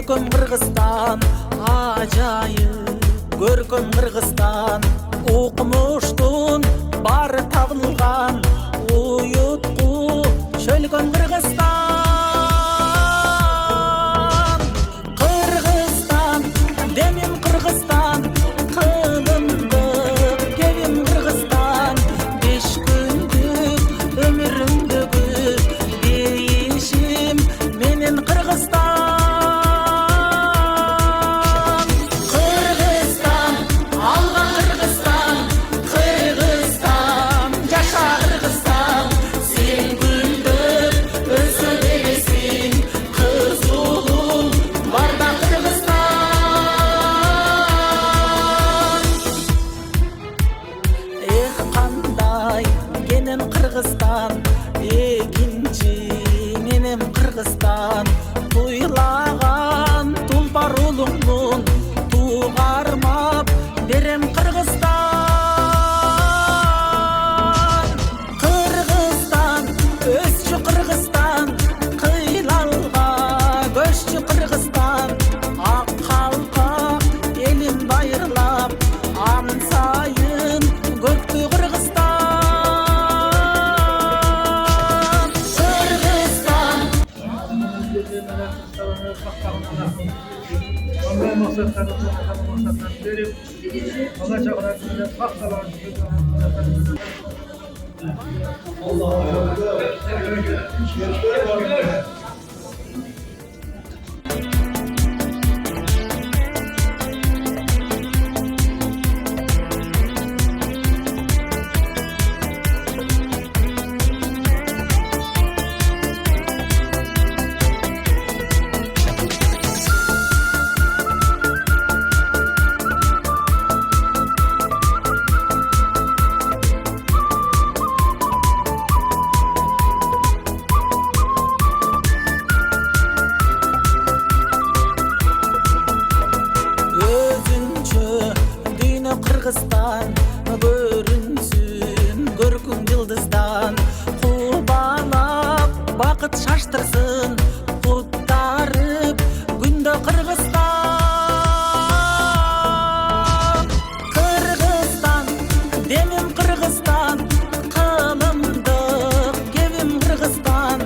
көркөм Кыргызстан, ажайып көркөм Кыргызстан, укмуштун бары табылган, уютку шөлгөн Кыргызстан. Кыргызстан, демим Кыргызстан, кылымдык кебим Кыргызстан, 5 күндүк өмүрүмдөгү дейишим менен Кыргызстан. Кыргызстан, алган Кыргызстан, Кыргызстан, жаша Кыргызстан, сен гүлдөп өсө бересиң, кыз уулуң барда Кыргызстан. Эх, кандай кенен Кыргызстан, экинчи менен Кыргызстан, туйлаган тулпар улуңмун, тугармап берем Кыргызстан. Кыргызстан, өсчү Кыргызстан, кыйлалга көччү Кыргызстан, ак калпак элин байырлап, ансайын көктү Кыргызстан. Кыргызстан, Ondan maksatlarını verip, ona çağırarsınız, baksalar. өзүнчө дүйнө Кыргызстан, көрүнсүн көркүм жылдыздан, кубалап бакыт шаштырсын, куттарып күндө Кыргызстан. Кыргызстан, демим Кыргызстан, кылымдык кебим Кыргызстан,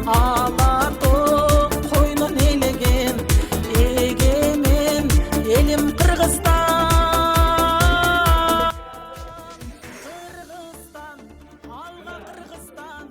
ала тоо койнун элеген, эгемен элим Кыргызстан. Кыргызстан, алга Кыргызстан,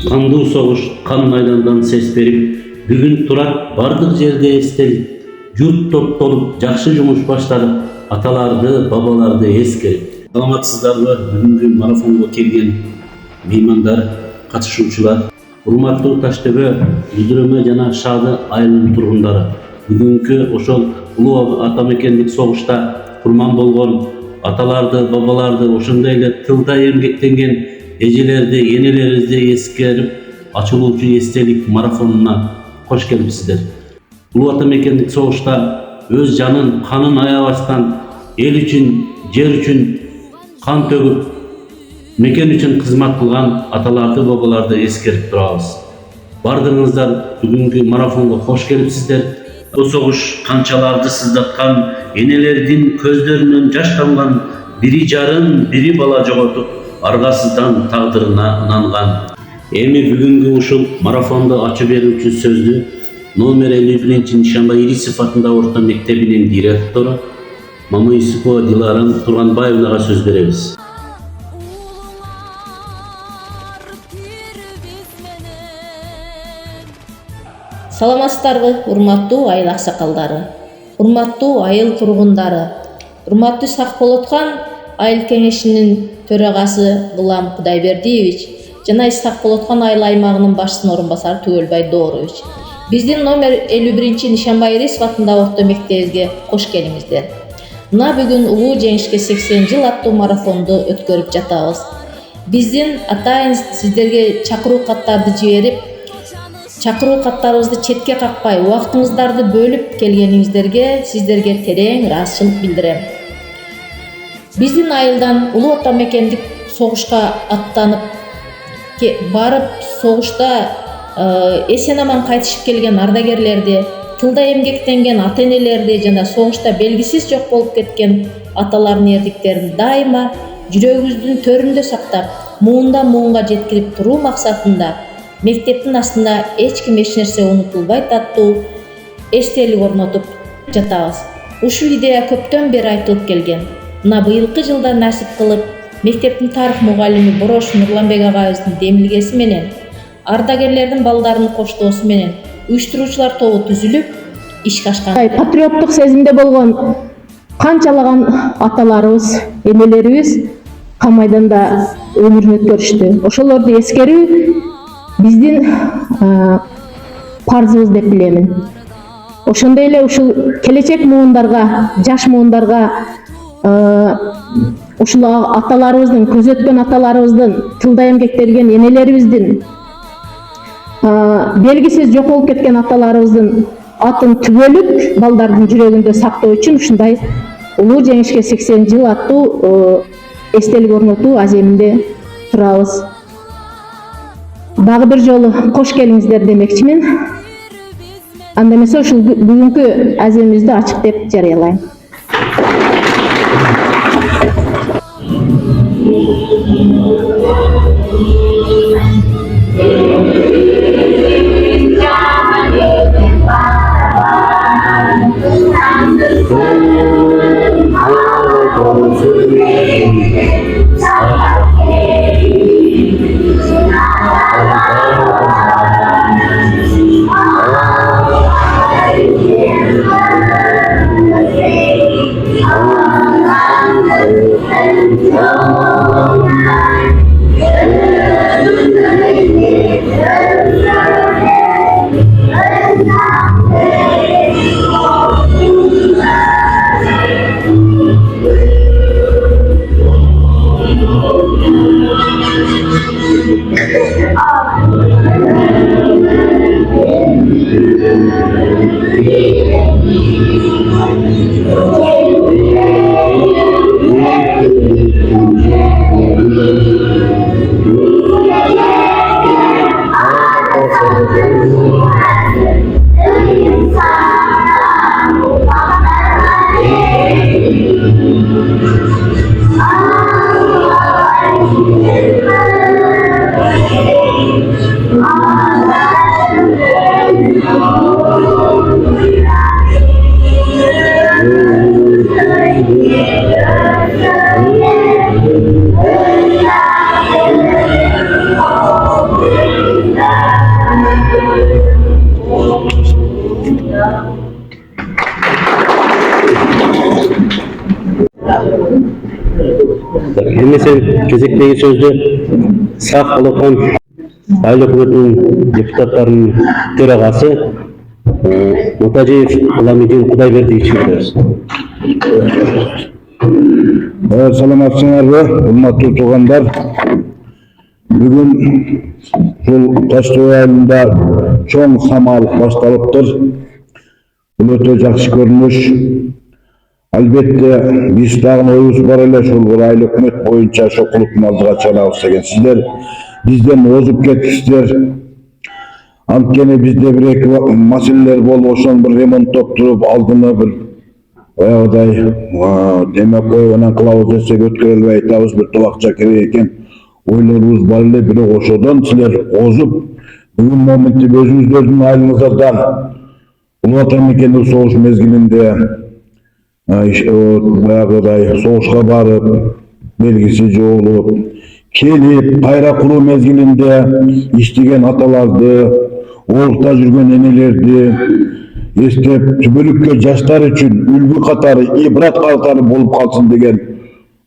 Кандуу согуш кан майдандан сес берип, бүгүн турат бардык жерде эстелип, журт топтолуп жакшы жумуш башталып, аталарды, бабаларды эскерип. Саламатсыздарбы? Бүгүнкү марафонго келген меймандар, катышуучулар, урматтуу Таш Төбө, Жүдүрөмө жана Шаады айылынын тургундары. Бүгүнкү ошол улуу атамекендик согушта курман болгон аталарды, бабаларды, ошондой эле тылда эмгектенген эжелерди, энелерибизди эскерип, ачылуучу эстелик марафонуна кош келипсиздер. Улуу атамекендик согушта өз жанын, канын аябастан эл үчүн, жер үчүн кан төгүп, мекен үчүн кызмат кылган аталарды, бабаларды эскерип турабыз. Бардыгыңыздар бүгүнкү марафонго кош келипсиздер. Бул согуш канчаларды сыздаткан, энелердин көздөрүнөн жаш тамган, бири жарын, бири бала жоготуп, аргасыздан тагдырына ынанган. Эми бүгүнкү ушул марафонду ачып берүүчү сөздү номер 51 Нишанбай Ирисов атындагы орто мектебинин директору Мамоисипова Дилара Турганбаевнага сөз беребиз. Саламатсыздарбы, урматтуу айыл аксакалдары, урматтуу айыл тургундары, урматтуу Сакболотхан айыл кеңешинин төрагасы Гылам Кудайбердиевич, жана Исхак Болоткон айыл аймагынын башчысынын орун басары Түгөлбай Доорович. Биздин номер 51 Нишанбай Ирисов атындагы орто мектебибизге кош келиңиздер. Мына бүгүн улуу жеңишке 80 жыл аттуу марафонду өткөрүп жатабыз. Биздин атайын сиздерге чакыруу каттарды жиберип, чакыруу каттарыбызды четке какпай, убактыңыздарды бөлүп келгениңиздерге сиздерге терең ыраазычылык билдирем. Биздин айылдан улуу ата мекендик согушка аттанып барып, согушта эсен аман кайтышып келген ардагерлерди, тылда эмгектенген ата-энелерди жана согушта белгисиз жок болуп кеткен аталардын эрдиктерин дайыма жүрөгүбүздүн төрүндө сактап, муундан муунга жеткирип туруу максатында мектептин астында эч ким эч нерсе унутулбайт аттуу эстелик орнотуп жатабыз. Ушул идея көптөн бери айтылып келген. Мына быйылкы жылда насип кылып, мектептин тарых мугалими Борош Нурланбек агайыбыздын демилгеси менен, ардагерлердин балдарынын коштоосу менен уюштуруучулар тобу түзүлүп, ишке ашкан. Патриоттук сезимде болгон канчалаган аталарыбыз, энелерибиз Кам майданда өмүрүн өткөрүштү. Ошолорду эскерүү биздин парзыбыз деп билемин. Ошондой эле ушул келечек муундарга, жаш муундарга ушул аталарыбыздын, көзөткөн аталарыбыздын, тылда эмгектенген энелерибиздин, белгисиз жок болуп кеткен аталарыбыздын атын түгөлүп, балдардын жүрөгүндө сактоо үчүн ушундай улуу жеңишке 80 жыл аттуу эстелик орнотуу аземинде турабыз. Дагы бир жолу кош келиңиздер демекчимин. Анда эмесе ушул бүгүнкү аземибизди ачык деп жарыялайм. Келмесем кезектеги сөздү Исхак Болоткон айыл өкмөтүнүн депутаттарынын төрагасы Мутажиев Аламидин Кудайбердиевичке беребиз. Саламатсыңарбы, урматтуу туугандар. Бүгүн ушул Таш тоо айылында чоң самал башталыптыр. Бул өтө жакшы көрүнүш. Албетте биз дагы оюбуз бар эле, ушул бир айыл өкмөт боюнча чокулуктун алдыга чыгарабыз деген. Сиздер бизден озуп кетипсиздер. Анткени бизде бир эки маселелер болуп, ошону бир ремонттоп туруп, алдына бир баягыдай демек анан кылабыз десек өткөрө албай атабыз, бир табакча керек экен. Ойлорубуз бар эле, бирок ошодон силер озуп, бүгүн моментте өзүңүздөрдүн айылыңыздардан улуу ата мекендик согуш мезгилинде баягыдай согушка барып, белгиси жоолуп, келип, кайра куруу мезгилинде иштеген аталарды, оорукта жүргөн энелерди эстеп, түбөлүккө жаштар үчүн үлгү катары, ибрат катары болуп калсын деген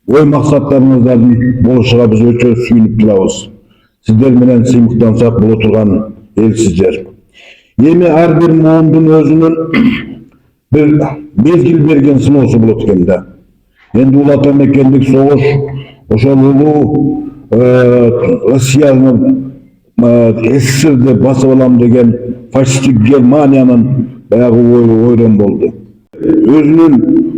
ой максаттарыңыздардын болушуга биз өчө сүйүнүп турабыз. сиздер менен сыймыктансак боло турган элсиздер. Эми ар бир моомдун өзүнүн bir mezgil bergen sınavsı bulut ekende. Endi ulu atamekendик soğuş, oşol ulu Rusiyanın SSR'de basıp alam degen faşistik Germaniyanın bayağı oyran boldu. Özünün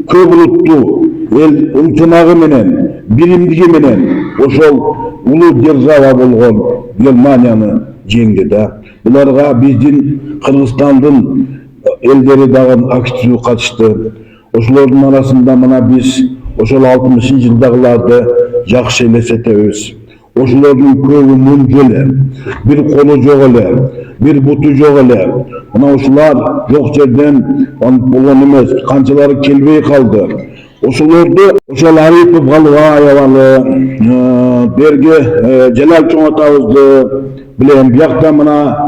köp uluttu el ынтымагы менен, биримдиги менен oşol ulu держава болгон Germaniyаны жеңди да. Буларга биздин Kırgızstandын elleri dağın aktif katıştı. Oşolordun arasında mana biz oşol 60 yıldagılarda jakşı elesетебиз. Oşolordun köbü muncu ele, bir kolu jok ele, bir butu jok ele. Mana oşular jok жерден болгон эмес, канчалары келбей kaldı. Oşolordu oşol Aripov Galvayevalı, berge Celal Çoğatabızdı bilen, biyakta mana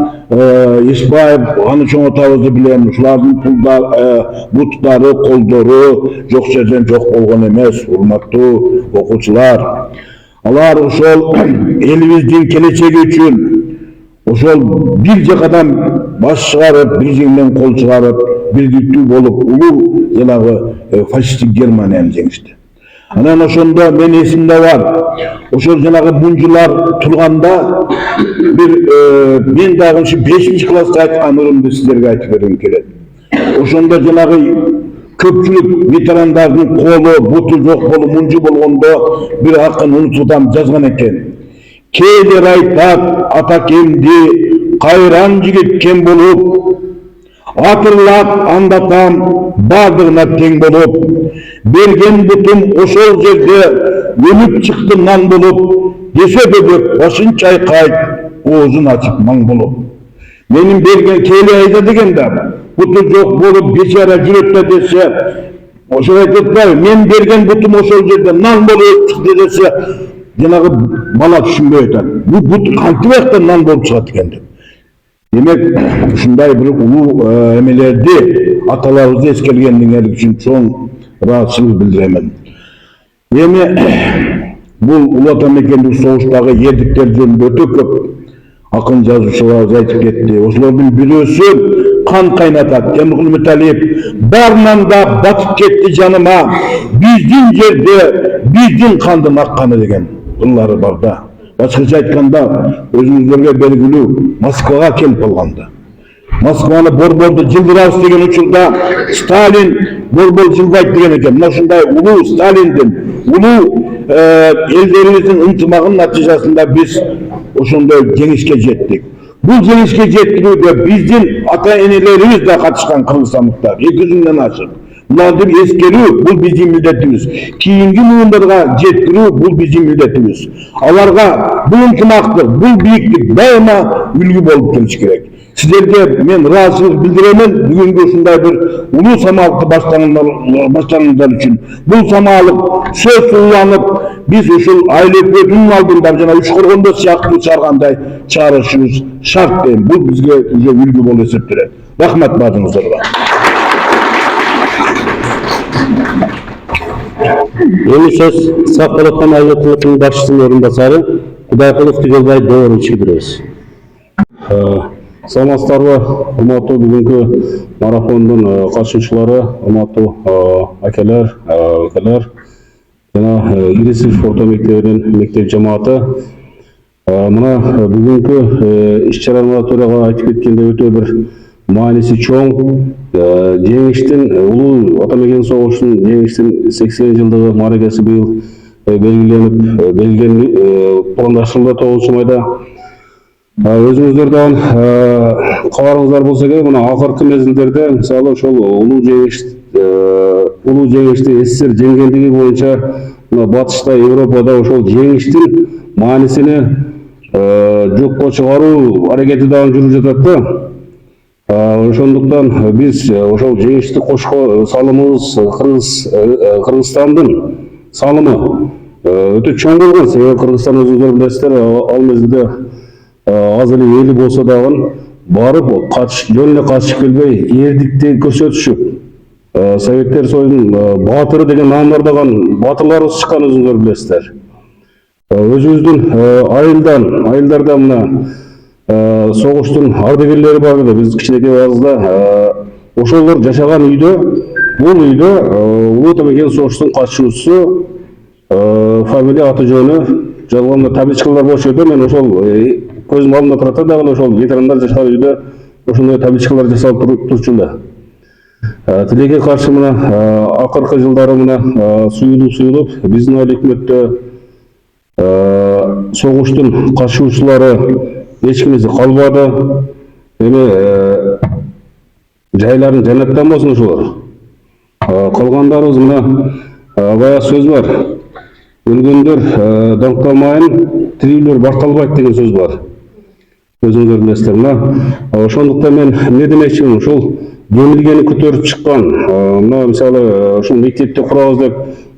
Esbaev Hanı Çoğatabızdı bilen, uşulardın buttары, koldoru jok жерден jok bolgon emes, urmattуу okuçular. Alar oşol elimizdin kelечеги üçün oşol bir jakadan baş çıkarıp, bir jengden kol çıkarıp, birliktүү bolup ulu janagı faşistik Germaniyany жеңишти. Anan oşonda men esimde var. Oşol janagı muncular turganda bir men dagы 5-nji klassa aytkan ürümdü sizlerge aytıp bergim kelet. Oşonda janagı köpçülük veterandardын kolu, butu jok bolu muncu bolgondo bir akın unutudam жазган eken. Keler aytат ata kemdi, kayran jigit kem bolup, atırlap andatam bardığına teң bolup, bergen butum oşol jerde ölüp çıktı nan bolup, dese böbök başın çaykayıp, oğuzun açıp man bolup. Benim bergen keyle ayda degende, butu jok bolup beçara jüröpte dese, oşol aytaplar, men bergen butum oşol jerde nan bolup çıktı dese, janagı bala düşünbөй atат. Bu but kanti vakta nan bolup çıgat ekende. Demek ушундай bir ulu emelerdi atalarыбызды эскергендиңер үчүн чоң ыраазычылык билдиремен. Эми бул улуу ата мекендик согуштагы эрдиктер жөнүндө өтө көп акын жазуучулар айтып кетти. Ошолордун бирөөсү кан кайнатат. Темиркул Муталиев барынан да батып кетти жаныма. Биздин жерде биздин кандын акканы деген ыллары бар да. Başkaça aytkanda özünüzlerge belgilүү Moskvaga kelip kalganda. Moskvаны борборду жылдырабыз деген учурда Сталин борбор жылдайт деген экен. Мына ушундай улуу Сталиндин, улуу элдерибиздин ынтымагынын натыйжасында биз ошондой жеңишке жеттик. Бул жеңишке жеткирүүгө биздин ата энелерибиз да катышкан, кыргызстандыктар 200'den ашык. Bunları eskerүү, bul bizim milletimiz. Kiyingi muğunlarga jetkirүү, bul bizim milletimiz. Alarga bul ынтымактык, bul biyiklik daima үлgü bolup keliş gerek. Sizlerge men rahatsızlık bildiremen, bugünkü uşunday bir ulu samalıkты başlananlar üçün. Bul samalık söz kullanıp, biz uşul aile kötünün aldığında, jana Üçkorgonda siyaktуу çağırganday çağrışımız şart deyim. Bul bizge үлgü bolu eseptirek. Rahmat barınızlarga. Эми сөз Сакболоттон Айылтылыктын башчысынын орун басары Кудайкулов Түгөлбай Доорунчу беребиз. Саламатсыздарбы, урматтуу бүгүнкү марафондун катышуучулары, урматтуу акелер, жана Ирисов орто мектебинин мектеп жамааты. Мына бүгүнкү иш-чараларга туурага айтып кеткенде өтө бир мааниси чоң. Жеңиштин улуу ата мекен согушунун жеңиштин 80 жылдыгы мааракеси быйыл белгиленип пландаштырылды 9 майда. Өзүңүздөр дагы кабарыңыздар болсо керек, мына акыркы мезгилдерде мисалы ошол улуу жеңишти СССР жеңгендиги боюнча мына батышта, Европада ошол жеңиштин маанисини жокко чыгаруу аракети дагы жүрүп жатат да. Ошондуктан биз ошол жеңишти кошко салымыбыз Кыргызстандын салымы өтө чоң болгон. Себеби Кыргызстан өзүңүздөр билесиздер, ал мезгилде аз эле эли болсо дагы барып жөн эле катышып келбей эрдикти көрсөтүшүп, Советтер Союзунун баатыры деген наамдардаган баатырларыбыз чыккан, өзүңүздөр билесиздер. өзүбүздүн айылдарда мына согуштун ардагерлери бар эле. Биз кичинекей убагыбызда ошолор жашаган үйдө, бул үйдө Улуу Отто согуштун катышуучусу фамилия аты жөнү жазылган табличкалар болчу жерде мен ошол көзүм алдымда турат дагы ошол ветерандар жашаган үйдө ошондой табличкалар жасалып турчу да. Тилекке каршы мына акыркы жылдары мына суюлуп биздин айыл өкмөттө согуштун катышуучулары эч кимиси калбады. Эми жайларын жаннаттан болсун ошолор. Калгандарыбыз мына баягы сөз бар. Өлгөндөр даңкталмайын, тирүүлөр бакталбайт деген сөз бар. Өзүңөр билесиздер. Мына ошондуктан мен эмне демекчимин, ушул демилгени көтөрүп чыккан, мына мисалы ушул мектепти курабыз деп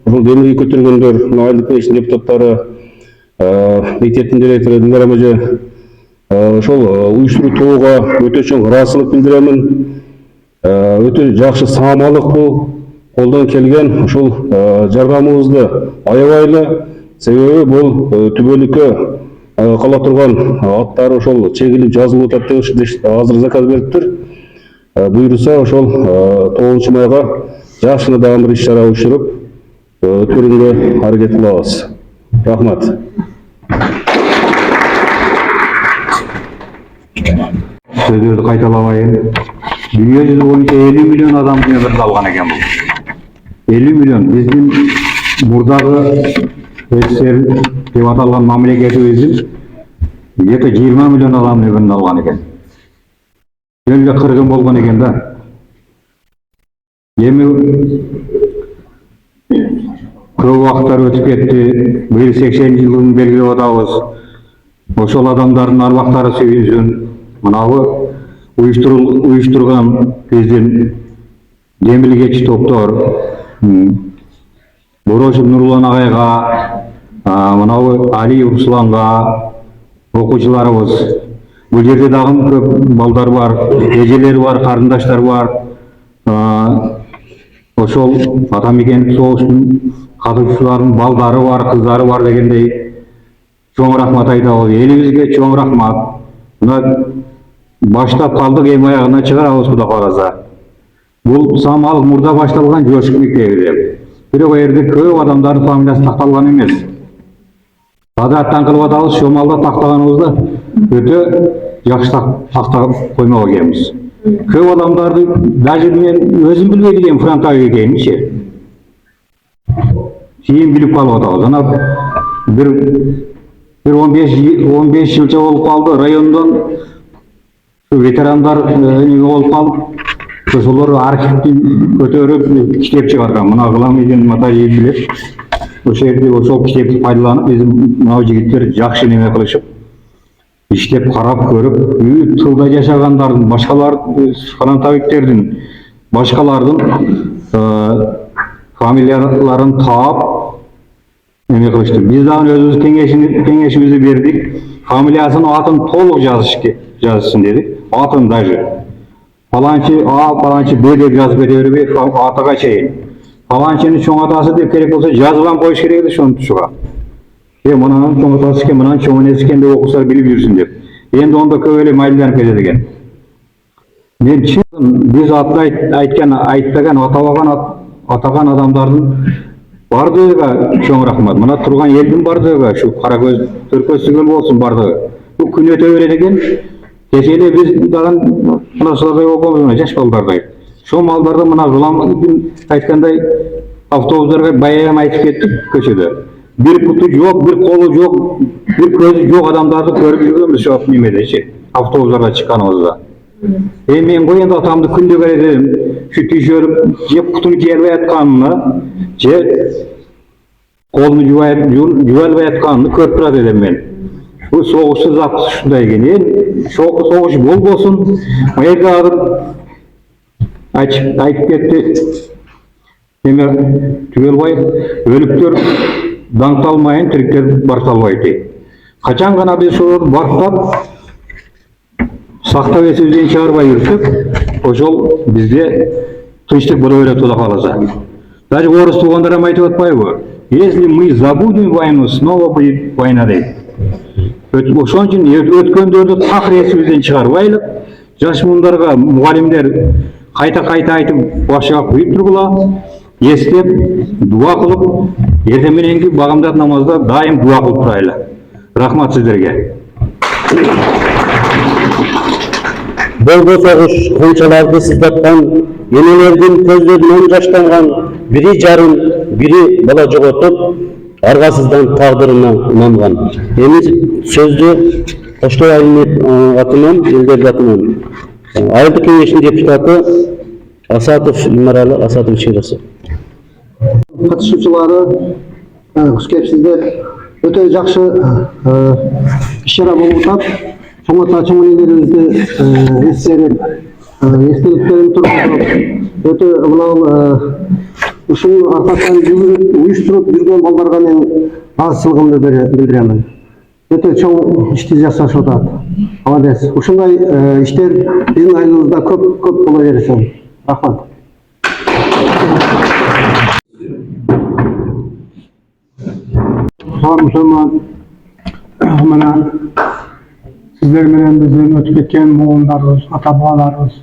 ушул демилге көтөргөндөр, мына айыл кеңешинин депутаттары, мектептин директору Дилара эже, ошол уюштуруу тобуга өтө чоң ыраазычылык билдиремин. Өтө жакшы саамалык бул. Колдон келген ушул жардамыбызды аябайлы, себеби бул түбөлүккө кала турган аттары ошол чегилип жазылып атат деп азыр заказ бериптир. Буйруса ошол 9 майга жакшы дагы бир иш-чара уюштуруп өткөрүүгө аракет кылабыз. Рахмат. Сөздөрдү кайталабайын. Dünya yüzü boyunca 50 milyon adam ömürde algan eken bu. 50 milyon. Bizim buradaki SSR деп аталган мамлекетибиздин 20 milyon adam ömürde algan eken. Жөнүндө кыргын болгон экен да. Эми көп убакыттар өтүп кетти. Быйыл 80-жылдыгын белгилеп атабыз. Ошол адамдардын арбактары сүйүнсүн. Мынабы uyuşturgan биздин демилгечи топтор, Борошев Нурлан агайга, мынабы Али Русланга, окуучуларыбыз. Бул жерде дагы көп балдар бар, эжелер бар, карындаштар бар. Ошол атамекен согуштун катышуучуларынын балдары бар, кыздары бар дегендей чоң рахмат айтабыз. Элибизге чоң рахмат. Мына баштап калдык, эми аягына чыгарабыз Кудай кааласа. Бул самалык мурда башталган жошук мектеби. Бирок жерде көп адамдардын фамилиясы такталган эмес. Адаттан кылып атабыз, шомалда тактаганыбызда өтө жакшы тактап коймок экенбиз. Көп адамдарды даже мен өзүм билбей дегем фронтовик экенинчи. Кийин билип калып атабыз. Анан бир 15 жылча болуп калды райондон ветерандар неме болуп калып, ошолор архивдин көтөрүп китеп чыгарган. Мына Гыламидин Матажиев билет. Ошол жерде ошол китепти пайдаланып, биздин мына жигиттер жакшы неме кылышып, иштеп карап көрүп, тылда жашагандардын, башкалар фронтовиктердин, башкалардын фамилияларын таап неме кылышты. Биз дагы өзүбүз кеңешибизди бердик. Фамилиясын, атын толук жазышсын дедик. Атын даже. Фаланчы А, фаланчы Б деп жазып кете бербей, атыга чейин. Фаланчынын чоң атасы деп керек болсо жазылган коюш керек эле ошонун тушуга. Мынанын чоң атасы экен, мынанын чоң энеси экен деп окуса билип жүрсүн деп. Эми ондо көп эле майланып кетет экен. Мен биз айтпаган, атаган адамдардын бардыгыга чоң рахмат. Мына турган элдин бардыгыга, ушу кара көз, төркөз түгөл болсун бардыгы. Бул күн өтө берет экен. Кечээ эле биз дагы мына ушулардай болбойбуз, жаш балдардай. Ошол малдарды мына Гыламдин айткандай автобустарга баягы айтып кеттик көчөдө. Бир путу жок, бир колу жок, бир көзү жок адамдарды көрүп жүргөнбүз ошо немедечи, автобустарга чыкканыбызда. Мен коенде атамды күндө көрөм, ушу түйшөрүп, же путун кие албай атканына, же колуну жубай албай атканына көрүп турат элем мен. Бул согуштун заты ушундай экен. Согуш болбосун, жерде азыр айтып кетти. Эме Түгөлбай, өлүктөр даңкталмайын, тириктер барталбайт дейт. Качан гана биз ошолорду бактап, сактап эсибизден чыгарбай жүрсөк, ошол бизде тынчтык боло берет Кудай кааласа. Даже орус туугандар айтып атпайбы? Если мы забудем войну, снова будет война дейді. Ошон үчүн өткөндөрдү так эсибизден чыгарбайлы. Жаш мундарға мұғалимдер қайта айтып башыға куюп тургула, эстеп, дуа кылып, эртең мененки багамдат намазда дайым дуа кылып турайлы. Рахмат сиздерге. Болго согуш кылчаларды сыздатқан энелердин көздөрүнөн жаштанган бири жарын, бири бала жоготуп, аргасыздан тагдырына унанган. Эми сөздү Коштоо айылынын атынан, элдердин атынан Айылдык кеңештин депутаты Асатов Имаралы Асатович Чыгасы. Катышуучулары, куш келипсиздер. Өтө жакшы иш-чара болуп атат. Чоң ата чоң энелерибизди эскерип, эстеликтерин тургузуп, өтө мынау ушунун аркасынан уюштуруп жүргөн балдарга мен азчылыгымды билдирем. Өтө чоң ишти жасашып атат. Молодец. Ушундай иштер биздин айылыбызда көп боло берсин. Рахмат. Musulman, mana sizler menен bizdin ötüp ketken moğunlarыбыз, ata-babalarыбыз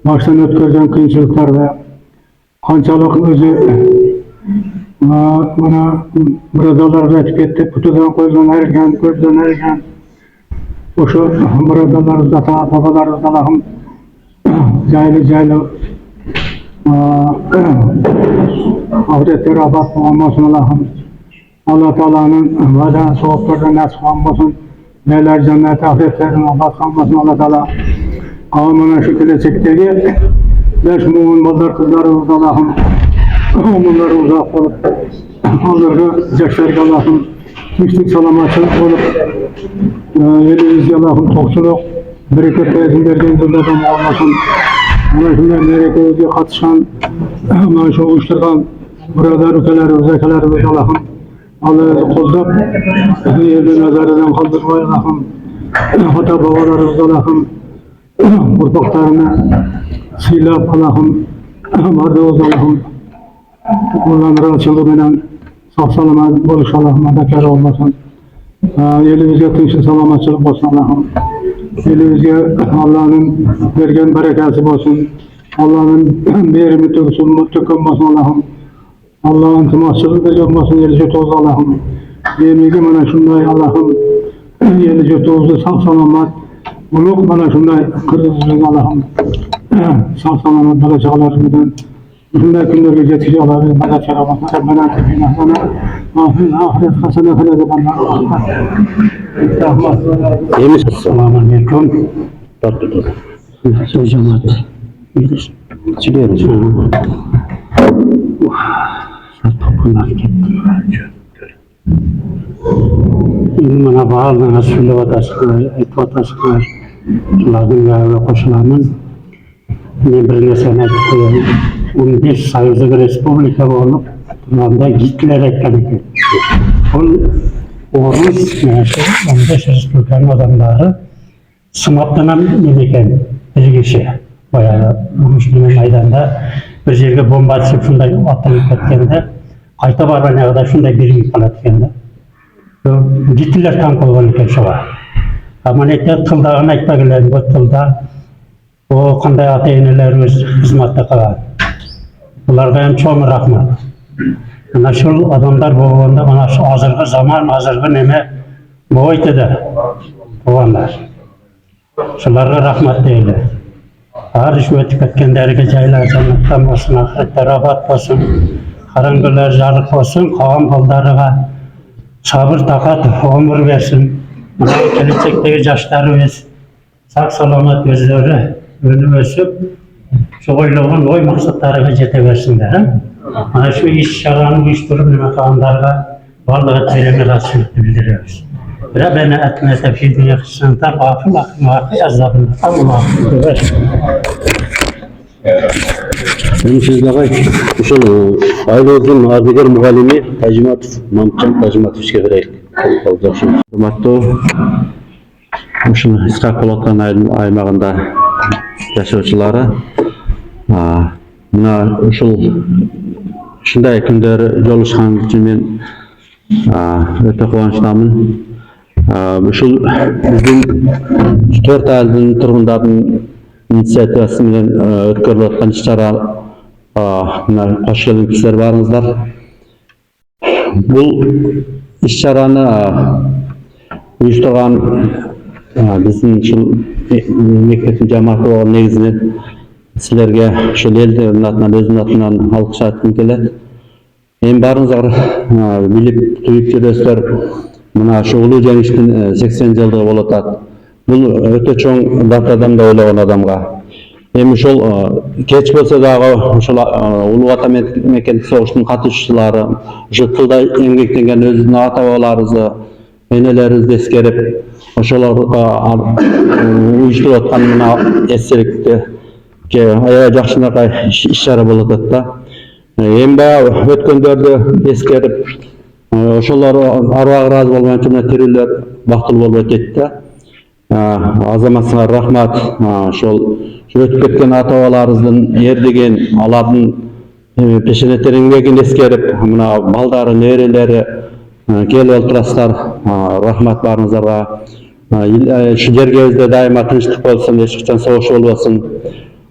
baştan ötközген kıyınçılıklarda kançalık özü mana mıradalar ötüp ketip, putudan koydan ergen, gözden ergen oşu mıradalarыбыз, ata-babalarыбыз Allah'ım jaylı ahiretleri abat olmasın Allah'ım. Allah Teala'nın vadan soğuklardan nasip olmasın. Neler cennet ahiretlerin abat olmasın Allah Teala. Amına şükürle çektiği beş muğun bazar kızlarımız Allah'ım. Onları uzak olup onları yaşarken Allah'ım. Müştik salamatçılık olup elimiz Allah'ım tokçuluk bereket versin yıllardan olmasın. Ana şunlar merekelerine katışan, ana şu uyuşturgan burada ülkelerimiz, ülkelerimiz Allah'ım. Allah'ı kozdap, yerden nazarından kaldırmayı Allah'ım. Hata babalarımız Allah'ım. Urpaklarına silap Allah'ım. Vardı oz Allah'ım. Onların rahatçılığıyla sağ salamat buluş Allah'ım. Adakar olmasın. Elimizde tınçın salamatçılık olsun Allah'ım. Elimizde Allah'ın vergen bereketi olsun. Allah'ın merimi tökün olsun Allah'ım. Allah'ın tımahçılığı da yapmasın, elice toz Allah'ım. Yemeği bana şunday Allah'ım. Elice tozlu sağ salamat. Uluk bana şunday kırızlık Allah'ım. Sağ salamat balacaklarımdan. Şunday günlerge yetici Allah'ım. Bana çaramak. Bana tepina. Bana ahiret hasene felede bana. Rahmat. Selamun aleyküm. Cemaat. Çıkıyoruz. Topuna gittim. Bana bağlı söyle vatasılar, et vatasılar. Şulardan yağla koşulanın ne bir nesene koyalım. 15 Sovyetlik Respublika olup bunlarda Hitler ekledik. Oruz, 15 Respublikanın adamları sınavdan memleken bir kişi. Bayağı Müslüman maydanda bir yerge bomba atıp şunday atılıp ketkende, kayta barbanına kadar şunday birim kalatkende. Hitler tank olgan eken şoğa. Ama neyse tildağını aytpagilen, bu tilda o kanday ata-enelerimiz hizmatda kalan. Bularga hem çoğun rahmat. Ana şol adamlar bolganda ana şu azırgı zaman, azırgı neme boytu da bolganlar. Şularga rahmat deyli. Ağır iş ötüp ketkenlerge jaylar jannattan bolsun, ahiretler abat bolsun, karangılar jarık bolsun, kawam baldarıga sabır takat ömür versin. Mına gelecekdegi jaşlarыбыз sağ salamat özleri önüp ösüp şu oylagан oy maksatlarına jete bersinler. Ana şu iş şarаны uyuşturup neme kılanlarga barlığı teleme rahatsızlıkты bildiriyoruz. Rabbena atina fid dunya hasanatan wa fil akhirati azaban. Allah'ım ver. Benim sizlere uşul Aylıldın Ardiger muğalimi Tajimatov, Mamcan Tajimatovичке vereylik. Olacak şimdi. Hürmatlı uşul İskak Polatkan aymağında yaşayıcıları mına uşul ушундай күндөр жолугушкан үчүн мен өтө кубанычтамын. Ушул биздин 4 айылдын тургундардын инициативасы менен өткөрүлүп аткан иш-чара кош келиңиздер барыңыздар. Бул иш-чараны уюштурган биздин ушул мектептин жамааты болгон негизинен силерге ушул элдин атынан өзүмдүн атынан алкыш айткым келет. Эми баарыңыздар билип туюп жүрөсүздөр, мына ушу улуу жеңиштин 80 жылдыгы болуп атат. Бул өтө чоң датадан да ойлогон адамга. Эми ушул кеч болсо дагы ушул улуу ата мекендик согуштун катышуучулары, ушу тылда эмгектенген өзүнүн ата бабаларыбызды, энелерибизди эскерип, ошолорго уюштуруп аткан мына эстеликти аябай жакшынакай иш-чара болуп атат да. Эми баягы өткөндөрдү эскерип, ошолор арбагы ыраазы болгончо мына тирүүлөр бактылуу болуп кетти да. Азаматсыңар рахмат. Ошол өтүп кеткен ата бабаларыбыздын эрдигин, алардын пешенетер эмгегин эскерип, мына балдары, неберелери келип олтурасыздар. Рахмат баарыңыздарга. Ушу жергебизде дайыма тынчтык болсун, эч качан согуш болбосун.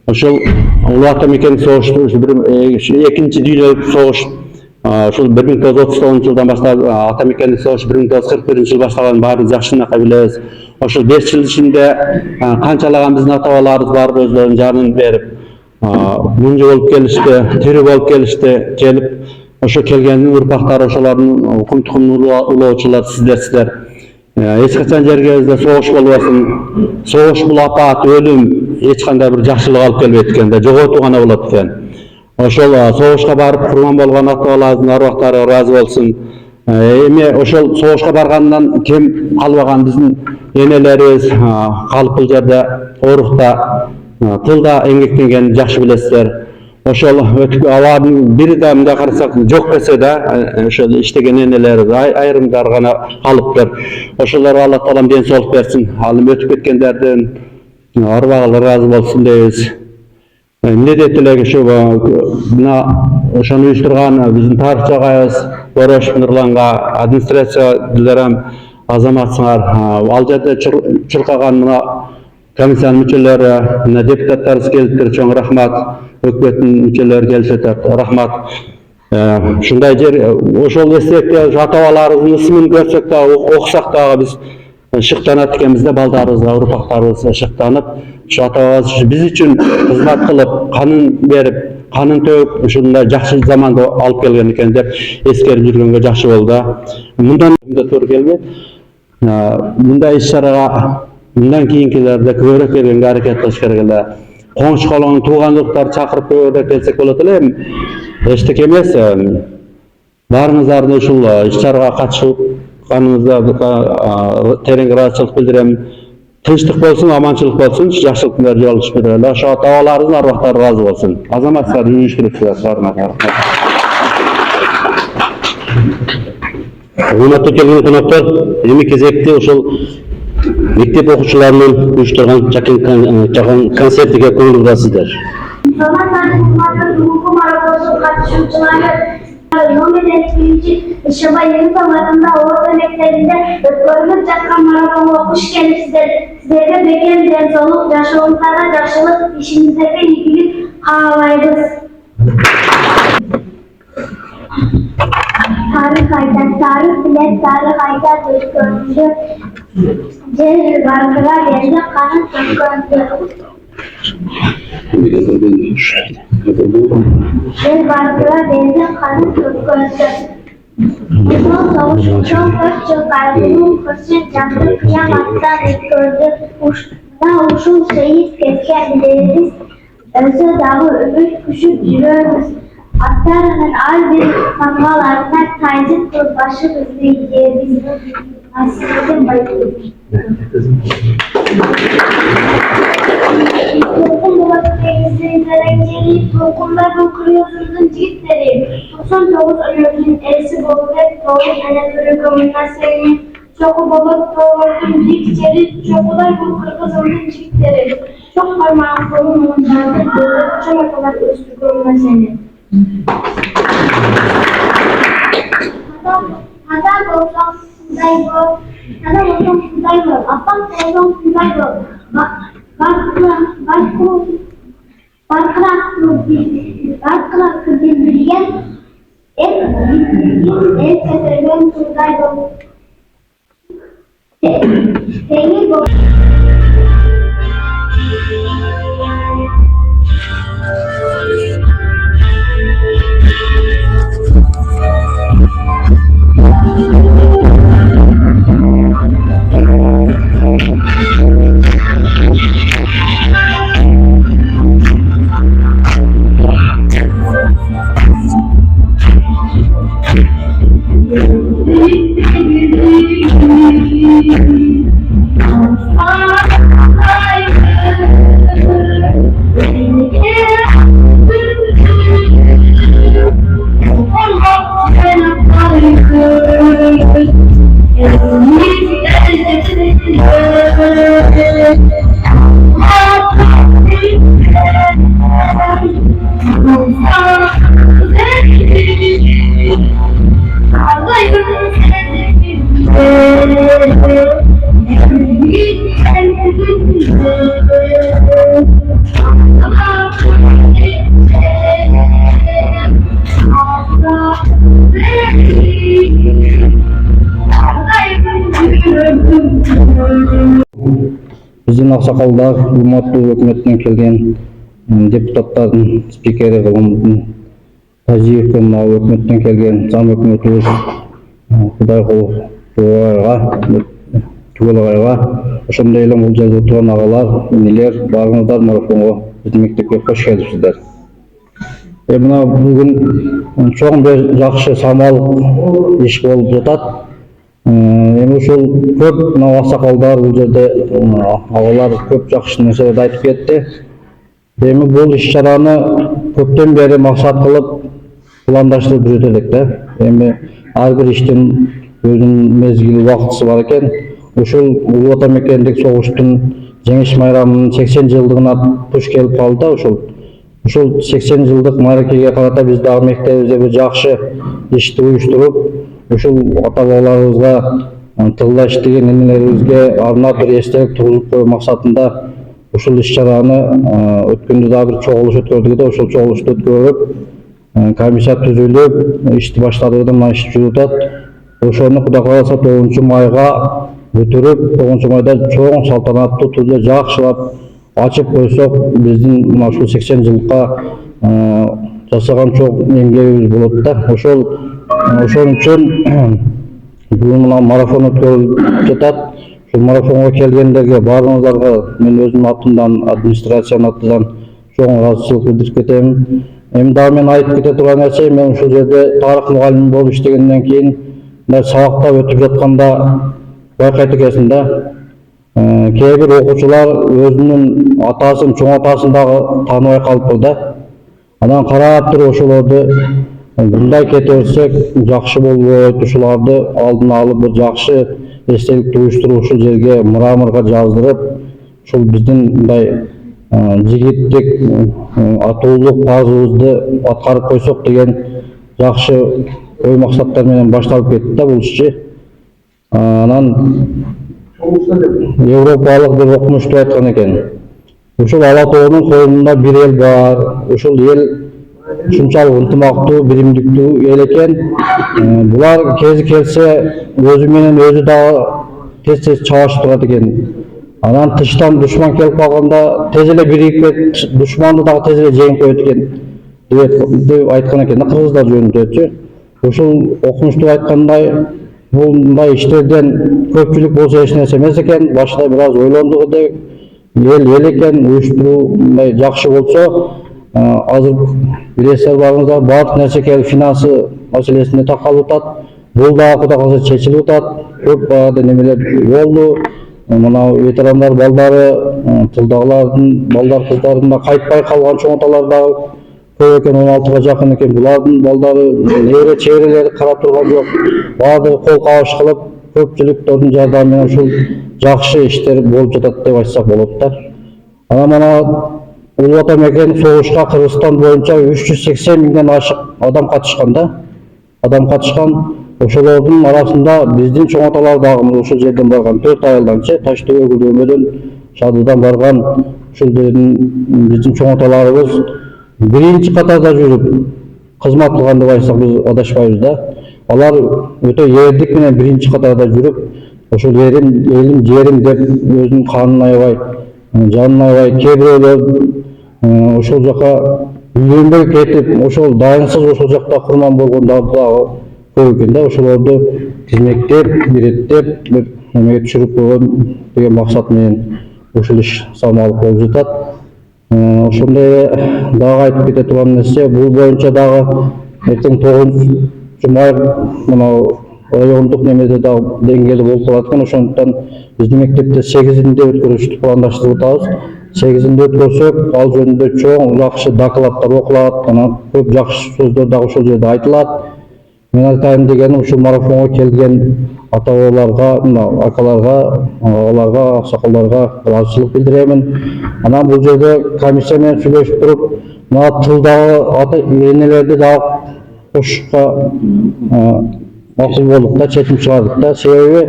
Ошол улуу ата мекендик согушту экинчи дүйнөлүк согуш ушул 1939 жылдан баштап ата мекендик согуш 1941 жыл башталганын баарыбыз жакшынакай билебиз. Ошол 5 жыл ичинде канчалаган биздин ата бабаларыбыз бар өзлөрүнүн жанын берип, мунжу болуп келишти, тирүү болуп келишти, келип ошо келгендин урпактары, ошолордун укум тукумун улоочулар сиздерсиздер. Эч качан жергебизде согуш болбосун. Согуш бул апат, өлүм эч кандай бир жакшылык алып келбейт экен да, жоготуу гана болот экен. Ошол согушка барып курман болгон ата бабаларыбыздын арбактары ыраазы болсун. Эми ошол согушка баргандан кем калбаган биздин энелерибиз калып бул жерде орукта, тылда эмгектенгенин жакшы билесиздер. Ошол алардын бири да мындай карасак жок десе да, ошол иштеген энелерибиз айрымдары гана калыптыр. Ошолорго Алла таалам ден соолук берсин. Ал эми өтүп кеткендердин арбагы ыраазы болсун дейбиз. Эмне дейт элек ушу мына ошону уюштурган биздин тарыхчы агайыбыз Борош Нурланга, администрацияларым азаматсыңар, ал жерде чуркаган мына комиссиянын мүчөлөрү, мына депутаттарыбыз келиптир, чоң рахмат. Өкмөттүн мүчөлөрү келип атат, рахмат. Ушундай жер, ошол эстекте ата бабаларыбыздын ысымын көрсөк дагы, окусак дагы биз шыктанат экенбиз да, балдарыбызга, урпактарыбыз шыктанып, ушу ата бабабыз биз үчүн кызмат кылып, канын берип, канын төгүп, ушундай жакшы заманды алып келген экен деп эскерип жүргөнгө жакшы болду да. Мындан туура келбейт. Мындай иш-чарага мындан кийинкилерде көбүрөөк келгенге аракет кылыш керек эле. Коңшу колоңун туугандыктарды чакырып көбүрөөк келсек болот эле. Эми эчтеке эмес. Баарыңыздарды ушул иш-чарага катышканыңызга терең ыраазычылык билдирем. Тынчтык болсун, аманчылык болсун, жакшылык менен жолугушуп жүрөлү. Ошо ата бабаларыбыздын арбактары ыраазы болсун. Азаматсыздар уюштурупсуздар. Урматтуу келген коноктор, эми кезекте ошол мектеп окуучуларынын уюштурган чакан концертиге көңүл бурасыздар. Номер 2 Ишебай Еңсаларында орта мектебинде өткөрүлүп жаткан марафонго куш келипсиздер. Сиздерге бекем ден соолук, жашооңуздарга жакшылык, ишиңиздерге ийгилик каалайбыз. Тарых айтат, тарых билет, тарых айтат өткөрүндү. Жер баркыра берди, канын төккөндү. Жер баркыра берди, канын төккөндү. Ошол согуштон 4 жыл кайгылуу кырсык жанды кыяматтан өткөрдү. Ушул шейит кеткен элибиз өзү дагы үмүт күчүп жүрөбүз. Аттарынын ар бир тамгаларына тайзып туруп башыбызды ийебиз. Асылдын байкы. Толкунлардын кырыйылдын жигиттери 99 өнөрүнүн элси болбек тоолу менен өргөмүн насыйын чогуу болот тоолордун бик жери чогулай бул кыргызымдын жигиттери чок кармаган колун мундарды чоң аталар өстүргөн нерсени Adam olsam şunday bol, adam olsam şunday bol, apam olsam şunday bol. Barkırak bildirgen, el kesergen şunday bol. Seni bol. Біздің ақсақалдар, Урматтуу өкмөтүнөн келген депутаттардын спикери Кылымбек Тажиев, мына өкмөттөн келген зам өкмөтүбүз Кудайкулов Түгөлагайга, ошондой эле бул жерде отурган агалар, инелер, барыңыздар марафонго биздин мектепке кош келипсиздер. Мына бүгүн чоң бир жакшы самал иш болуп жатат. Ошол көп мына аксакалдар бул жерде агалар көп жакшы нерселерди айтып кетти. Бул иш-чараны көптөн бери максат кылып пландаштырып жүрөт элек да. Ар бир иштин өзүнүн мезгили убактысы бар экен. Ушул Улуу Ата мекендик согуштун жеңиш майрамынын 80 жылдыгына туш келип калды да. Ушул 80 жылдык мааракеге карата биз дагы мектебибизде бир жакшы ишти уюштуруп, ушул ата-бабаларыбызга тылда иштеген энелерибизге арнап бир эстелик тургузуп коюу максатында ушул иш-чараны өткөндө дагы бир чогулуш өткөрдүк да. Ошол чогулушту өткөрүп, комиссия түзүлүп, ишти баштадык да, мына иш жүрүп атат. Ошону Кудай кааласа 9 майга бүтүрүп, 9 майда чоң салтанаттуу түрдө жакшылап ачып койсок, биздин мына ушул 80 жылга жасаган чоң эмгегибиз болот да. Ошон үчүн бүгүн мына марафон өткөрүлүп жатат. Ушул марафонго келгендерге баарыңыздарга мен өзүмдүн атымдан, администрациянын атынан чоң ыраазычылык билдирип кетем. Эми дагы мен айтып кете турган нерсе, мен ушул жерде тарых мугалими болуп иштегенден кийин сабактап өтүп жатканда байкайт экенсиң да. Кээ бир окуучулар өзүнүн атасын, чоң атасын дагы тааныбай калыптыр да. Анан карап туруп ошолорду мындай кете берсек жакшы болбойт, ушуларды алдын алып бир жакшы эстеликти уюштуруп ушул жерге мраморго жаздырып, ушул биздин мындай жигиттик атуулук парызыбызды аткарып койсок деген жакшы ой максаттар менен башталып кетти да бул ишчи. Анан европалык бир окумушту айткан экен. Ушул Ала тоонун коюнунда бир эл бар. Ушул эл ушунчалык ынтымактуу, биримдиктүү эл экен. Булар кези келсе өзү менен өзү дагы тез чабышып турат экен. Анан тыштан душман келип калганда тез эле биригип душманды дагы тез эле жеңип коет экен деп айткан экен да, кыргыздар жөнүндөчү. Ушул окумуштуу айткандай, бул мындай иштерден көпчүлүк болсо эч нерсе эмес экен. Башында бир аз ойлондук эдик. Эл экен, уюштуруу мындай жакшы болсо, азыр билесиздер барыңыздар, баардык нерсе келип финансы маселесине такалып атат. Бул дагы Кудай кааласа чечилип атат. Көп баада немелер болду. Мына ветерандар балдары, тылдагылардын балдар кыздарында кайтпай калган чоң аталар дагы көп экен, 16га жакын экен. Булардын балдары, небере чегерелери карап турган жок. Баардыгы кол кабыш кылып, көпчүлүктөрдүн жардамы менен ушул жакшы иштер болуп жатат деп айтсак болот да. Анан мына Улуу Ата Мекен согушка Кыргызстан боюнча 380 миңден ашык адам катышкан да. Адам катышкан. Ошолордун арасында биздин чоң аталар дагы ошол жерден барган 4 айылданчы Таш Төбө Көдөмөдөн Шадыдан барган ушул биздин чоң аталарыбыз биринчи катарда жүрүп кызмат кылган деп айтсак биз адашпайбыз да. Алар өтө эрдик менен биринчи катарда жүрүп ошол элим жерим деп өзүнүн канын аябай, жанын аябай, кээ бирөөлөр ошол жака үйлөнбөй кетип, ошол дайынсыз ошол жакта курман болгондор дагы көп экен да. Ошолорду тизмектеп, иреттеп, эмеге түшүрүп койгон деген максат менен ушул иш самалып болуп жатат. Ошондой дагы айтып кете турган нерсе, бул боюнча дагы эртең 9 май мына райондук немеде дагы деңгээлде болуп калат экен. Ошондуктан биздин мектепте 8-inde өткөрүштү пландаштырып атабыз. 8-inde өткөрсөк, ал жөнүндө чоң жакшы докладдар окулат, анан көп жакшы сөздөр дагы ошол жерде айтылат. Мен айтайын дегеним, ушул марафонго келген ата-бабаларга, акаларга, аларга, аксакалдарга ыраазычылык билдиремин. Анан бул жерде комиссия менен сүйлөшүп туруп, мына тылдагы ата-энелерди дагы кошушка макул болуп да, чечим чыгардык да. Себеби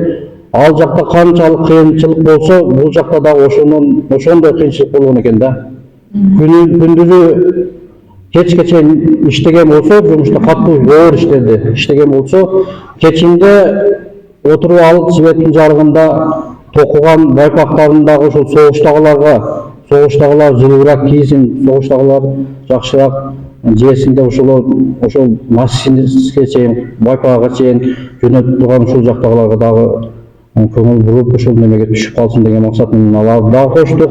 ал жакта канчалык кыйынчылык болсо, бул жакта дагы ошондой кыйынчылык болгон экен да. Күндүзү кечке чейин иштеген болсо, жумушта катуу оор иштерди иштеген болсо, кечинде отуруп алып светтин жарыгында токуган байпактарындагы ошол согуштагылар жылуураак кийсин, согуштагылар жакшыраак жесин деп ошол массивке чейин, байпагага чейин жөнөтүп турган ушул жактагыларга дагы көңүл буруп, ошол немеге түшүп калсын деген максат менен аларды дагы коштук.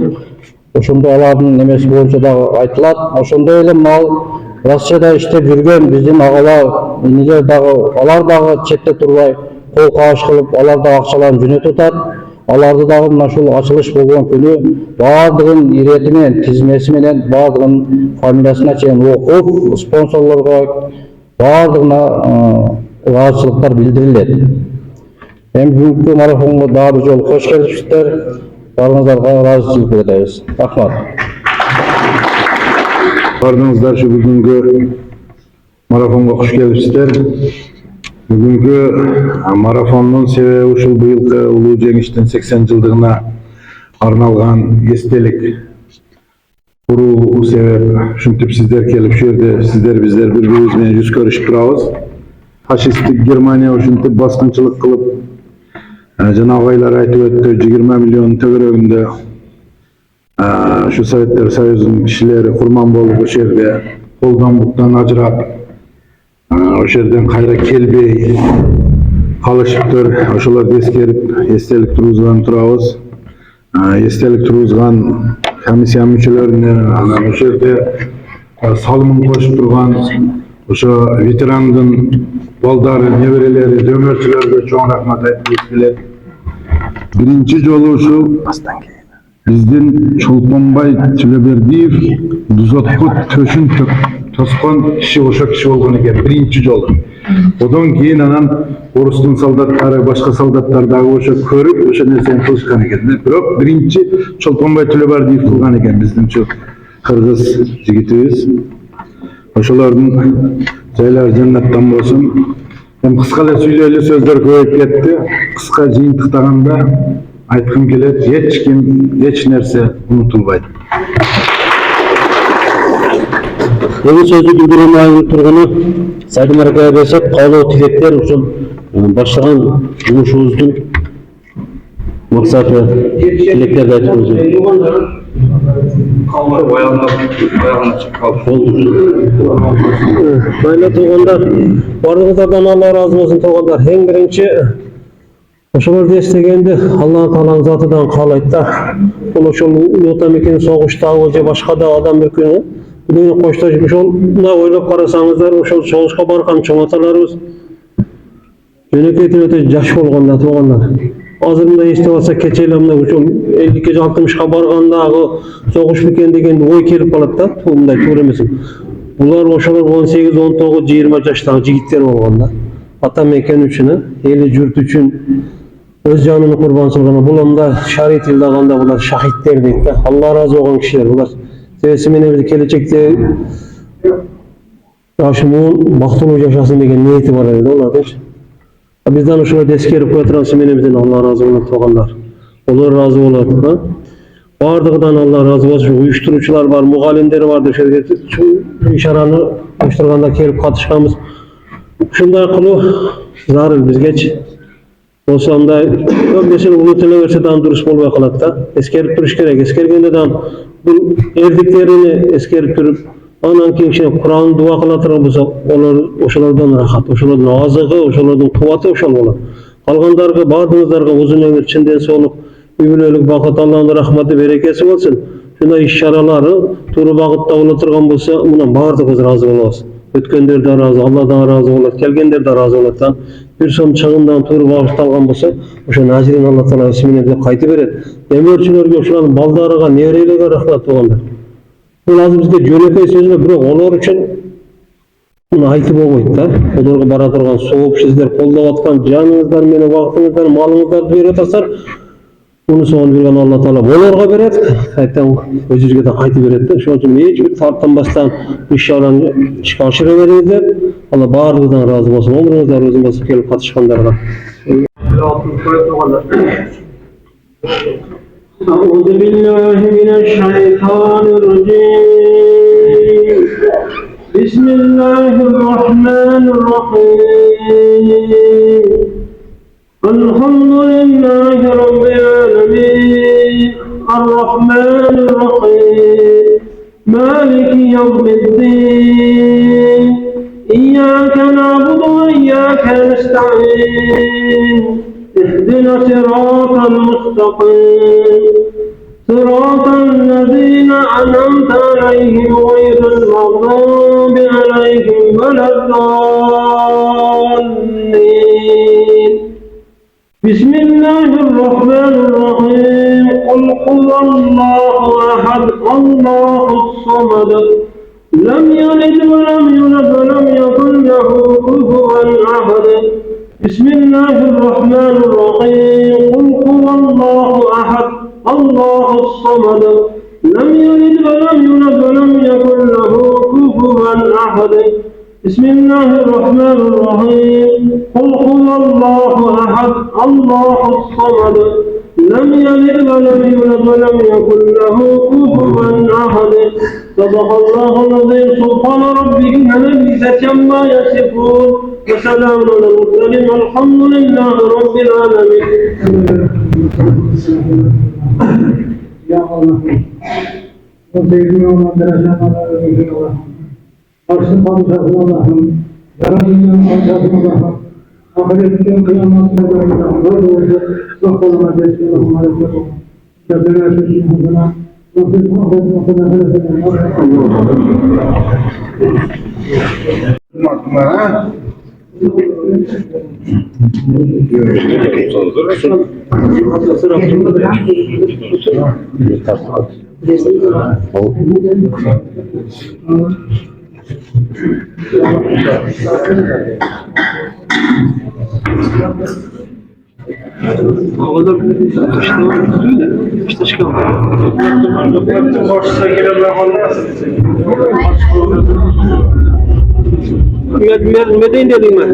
Ошондой алардын немеси боюнча дагы айтылат. Ошондой эле мал Россияда иштеп жүргөн биздин агалар, энелер дагы, алар дагы четте турбай кол кабыш кылып, алар дагы акчаларын жөнөтүп атат. Аларды дагы мына ушул ачылыш болгон күнү баардыгын ирети менен, тизмеси менен, баардыгын фамилиясына чейин окуп, спонсорлорго баардыгына ыраазычылыктар билдирилет. Эми бүгүнкү марафонго дагы бир жолу кош келипсиздер. Барыңыздарга ыраазычылык билдиребиз. Рахмат. Бардыңыздар ушу бүгүнкү марафонго кош келипсиздер. Бүгүнкү марафондун себеби ушул быйылкы улуу жеңиштин 80 жылдыгына арналган эстелик куруу себеп. Ушинтип сиздер келип, ушул жерде биздер бири-бирибиз менен жүз көрүшүп турабыз. Фашисттик Германия ушинтип баскынчылык кылып, жана агайлар айтып өттү, 20 миллион төгөрөгүндө ушу Советтер Союзунун кишилери курман болуп, ошол жерде колдон буктан ажырап, ошол жерден кайра келбей калышыптыр. Ошолорду эскерип, эстелик тургузган турабыз. Эстелик тургузган комиссия мүчөлөрүнө, анан ошол жерде салымын кошуп турган ошо ветерандын балдары, неберелери, дөмөрчүлөргө чоң рахмат айтып келет. Биринчи жолу ушул биздин Чолпонбай Төлөбердиев Дузотко төшүн тоскон киши ошо киши болгон экен, биринчи жолу. Одон кийин анан орустун солдаттары, башка солдаттар дагы ошо көрүп, ошо нерсени кылышкан экен. Бирок биринчи Чолпонбай Төлөбердиев кылган экен биздин кыргыз жигитибиз. Ошолордун жайлары жаннаттан болсун. Эми кыска эле сүйлөйлү сөздөр көбөйүп кетти. Кыска жыйынтыктаганда айткым келет, эч ким, эч нерсе унутулбайт. Эми сөздү билдирүүнүн айнып тургуну Сайдым Аракая берсек, каалоо тилектер ушул баштаган жумушубуздун максаты тилектерди айтып өзү. Майла туугандар, бардыгыңыздардан Алла ыраазы болсун туугандар. Эң биринчи ошолорду эстегенде Алла Тааланын затыдан каалайт да. Бул ошол Улуу Ата Мекени согуштагы же башка да адам өкүнү бүгүн коштош ошону ойлоп карасаңыздар, ошол согушка барган чоң аталарыбыз жөнөкөйдөн өтө жаш болгон да туугандар. Азыр мындай эстеп алсак, кече эле мына ошол 50-60ка баргандагы согуш бекен деген ой келип калат да, мындай туура эмесми? Булар ошолор 18, 19, 20 жаштагы жигиттер болгон да. Ата Мекен үчүн, эли журт үчүн өз жанын курбан салган. Бул анда шари тилде алганда булар шахиттер дейт да. Алла ыраазы болгон кишилер булар. semenemizde gelecekte yaşamın baktığımız yaşasın degen niyeti var edi olardı. Bizden uşuna deskerip koyaturan semenemizden Allah razı olsun toğanlar. Onlar razı oladı. Bardığıdan Allah razı olsun. Uyuşturucular var, mugallimleri vardı. Şu işaranı uyuşturganda kelip katışkanımız. Şunday kılı zarıl biz geç. Olsam da mesela ulu televersedan durus bolbay kalat da. Eskerip duruş gerek. Eskergendedan bu erdiklerini eskerip durup anan kengişine Kur'an dua kılatırgan bolsa oşalardan rahat, oşalardan azığı, oşalardan kuvvati oşal bolar. Kalgandarga, bardığınızlarga uzun ömür çinden solup ümürlük bakıt Allah'ın rahmeti berekesi olsun. Şuna işaraları turu bakıtta olatırgan bolsa buna bardığınız razı olasın. Ötkenler de razı, Allah'dan razı olat, kelgenler de razı olatan. Bir son çağından turu bakıtta algan bolsa oşa nazirin Allah Teala ismini bize kayıtı beret. Demirçilerge oşulanın baldarıga, nevreylere rahmat olganlar. Bu lazım bizde jönökay sözüne bırak onlar için bunu aytıp olmaydı da. Onlarga bara turgan soğup sizler kollap atkan canınızdan meni vaqtыңızdan malыңızdan berip atasar. Bunu soğan bergen Allah Teala onlarga beret. Kaytan özürge de kaytı beret de. Şoň üçin hiç bir tarttanbastan inşallah aşıra beringizler. Allah barlığından razı olsun. Ömrünüzde rozun bolsun kelip katışkanlarga. أعوذ بالله من الشيطان الرجيم بسم الله الرحمن الرحيم الحمد لله رب العالمين الرحمن الرحيم مالك يوم الدين إياك نعبد وإياك نستعين اهدنا صراط المستقيم صراط الذين أنعمت عليهم غير المغضوب عليهم ولا الضالين بسم الله الرحمن الرحيم قل هو الله أحد الله الصمد لم يلد ولم يولد ولم يكن له كفوا أحد بسم الله الرحمن الرحيم قل هو الله أحد الله الصمد لم يلد ولم يولد ولم يكن له كفوا أحد بسم الله الرحمن الرحيم قل هو الله أحد الله الصمد لم يلد ولم يولد ولم يكن له كفوا أحد صدق الله العظيم سبحان ربك العزة عما يصفون وسلام على المرسلين والحمد لله رب العالمين. Ya Allah, o sevgili olan derecatlara ödül Allah'ım, arşın padişahı Allah'ım, yarabbimden padişahı Allah'ım, ahiretten kıyametine göre Allah'ım, böyle olacak, çok olma geçti Allah'ım, aleyhisselam, kendine erkeğin hazına, Rabbim muhabbet muhabbet Medin dedim ben.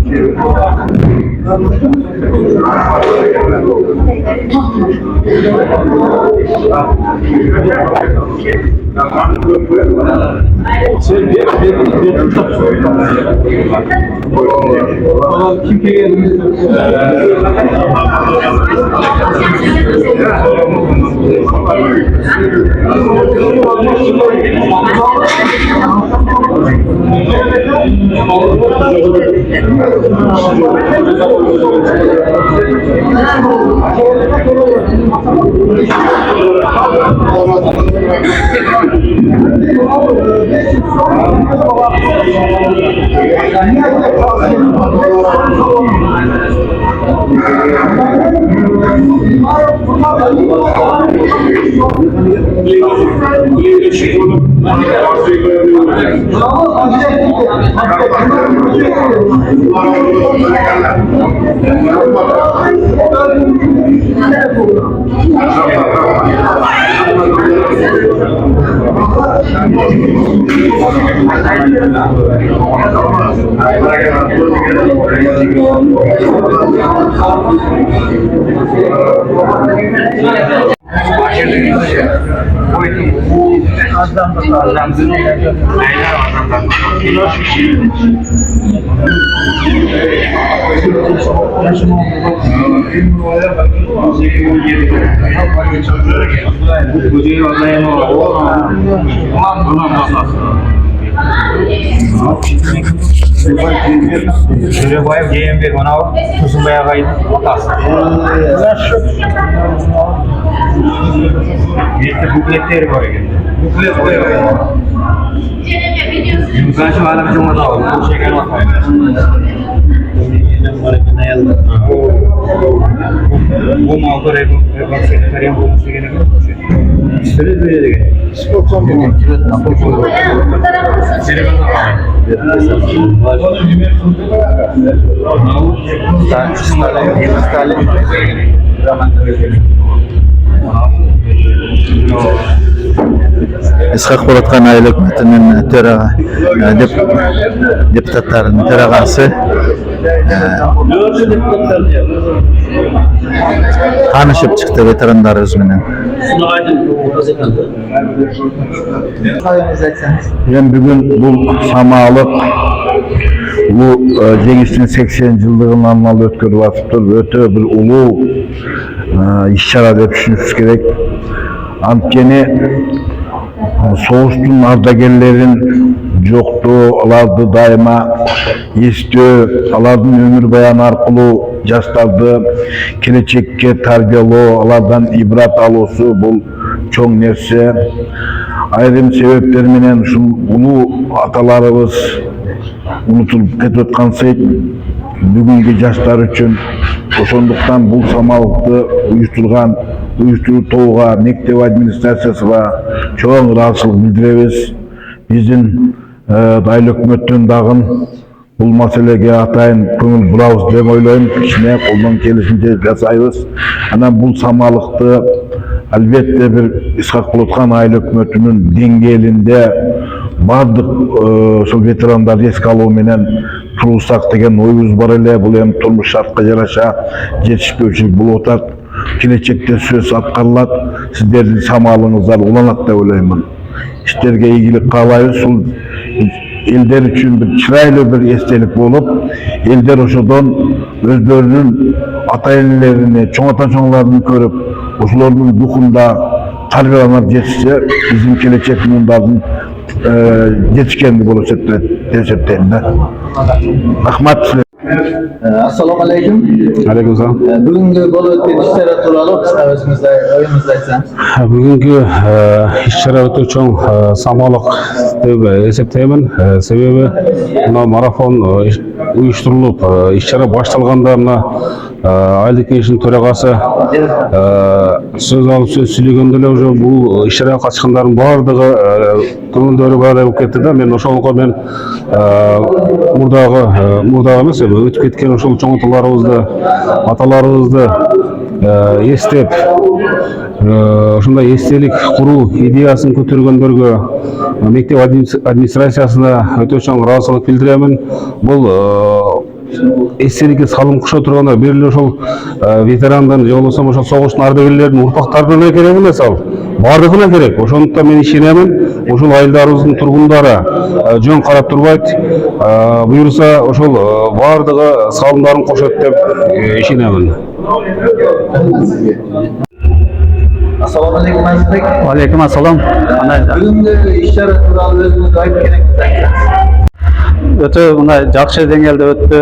Kim Şöyle GM bir bana tuzun bayağı kaydı. İşte bukletleri var ya. Bukletleri var ya. Yumuşak şu hala bir cumhurda var. Bu şeker var. Bu mağdur bak sekreteriyem bulması gerekiyor. İşte böyle de spor bir İshak Polatkan Aile Hükümeti'nin deputatlarının төрағасы tanışıp çıktı veteranlarımız менен. Ben bugün bu samalık bu Cengiz'in 80 yıldığının anmalı ötkörü vasıptır. Öte bir ulu işçara dep düşünüp gerek. Antkeni soğuştun ardagellerin joktu, alardı daima istөө, alardın ömür bayan arkulu jastарды келечекке tarbiyaloo, alardan ibrat aloosu bul çoğ nerse. Ayrim sebepler menен ушул улуу atalarыбыз unutulup ketip aткансый бүгүнкү жаштар үчүн ошондуктан бул самалыкты уюштуруу тобуга мектеп администрациясына чоң ыраазычылык билдиребиз. Биздин айыл өкмөттүн дагы бул маселеге атайын көңүл бурабыз деп ойлойм. Кичине колдон келишинче жасайбыз. Анан бул самалыкты албетте бир Исхак Polatkan айыл өкмөтүнүн деңгээлинде бардык ошол ветерандарды эске алуу менен турулсак деген оюбуз бар эле. Бул эми турмуш шартка жараша жетишпөөчүлүк болуп атат. Келечекте сөз аткарылат. Сиздердин самалыңыздар уланат деп ойлоймун. İşlerge ilgili kaalayбыз. Ул элдер үчүн бир чырайлуу бир эстелик болуп, элдер ошодон өздөрүнүн ата-энелерини, чоң ата-чоңлорун көрүп, ошолордун духунда тарбияланып жетишсе, биздин келечек мундардын жетишкени болуп эсептейм да. Рахмат. Assalomu alaykum. Aleykümselam. Bugungi bo'lib o'tgan ishlar to'g'ri qisqa o'zingizni aytsangiz. Bugungi ishlar o'ta cho'ng samolik deb esepteyman. Sebebi muna marafon uyushtirilib, ishlar boshlanganda muna aylık kengesinin төрағасы söz alıp söz söylегенде уже бұл işlere kaçkınların bardығы көңілдері бар болып кетті да. Мен ошолго мен мурдагы эмес, өтүп кеткен ошол чоң аталарыбызды, аталарыбызды эстеп, ошондой эстелик куруу идеясын көтөргөндөргө мектеп администрациясына өтө чоң ыраазычылык билдиремин. Бул эстеликке салым кошо турганда бир эле ошол ветерандан же болбосо ошол согуштун ардагерлеринин урпактарына керек эмес, ал бардыгына керек. Ошондуктан мен ишенемин, ушул айылдарыбыздын тургундары жөн карап турбайт, буюрса ошол бардыгы салымдарын кошот деп ишенемин. Assalamu alaikum Azizbek. Алейкум ассалам. Бүгүнкү иш-чара тууралуу өзүңүздүн айтып кетиңиз. Өтө мындай жакшы деңгээлде өттү.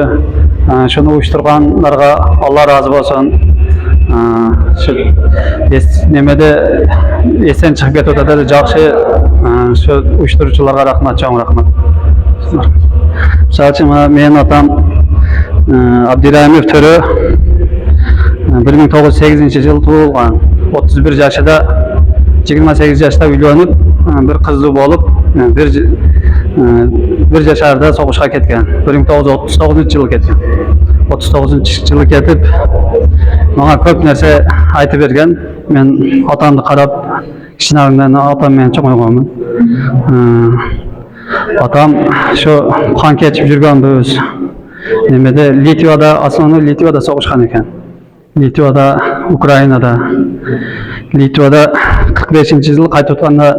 Шуну уюштургандарга Алла разы болсун. Немеде эстен чыгып кетип атат эле жакшы. Şu уюштуруучуларга рахмат, чоң рахмат. Мисалы үчүн менин атам Абдирайымов Төрө 1908-жылы туулган. 31 жашында 28 жашта үйлөнүп, bir кызы болуп, bir жашарда согушка кеткен. 1939-жылы кеткен. 39-жылы кетип, мага көп нерсе айтып берген. Мен атамды карап, кичинагымдан атам менен чоңойгонмун. Атам şu кан кечип жүргөнбүз. Немеде Литвада, основной Литвада согушкан экен. Литвада, Украинада. Литвада 45-жылы кайтып атканда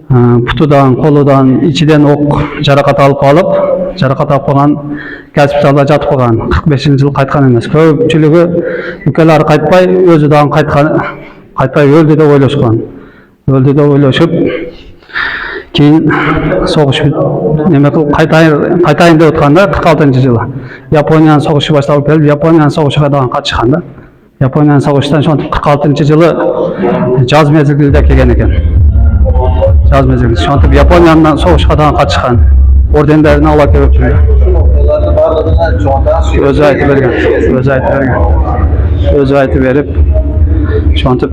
путудан, колудан, ичиден ок жаракат алып калган госпиталда жатып калган. 45-жылы кайткан эмес. Көпчүлүгү өлкөлөр кайтпай, өзү дагы кайтпай өлдү деп ойлошкон. Өлдү деп ойлошуп, кийин согуш неме кылып кайтайын деп атканда 46-жылы Япониянын согушу башталып келип, Япониянын согушуна дагы катышкан да. Япониянын согуштан ошентип 46-жылы жаз мезгилинде келген экен. Жаз мезгилинде ошентип Япониянын согушуна дагы катышкан. Ордендерин ала келип жүрдү. Өзү айтып берген. Өзү айтып берип, ошентип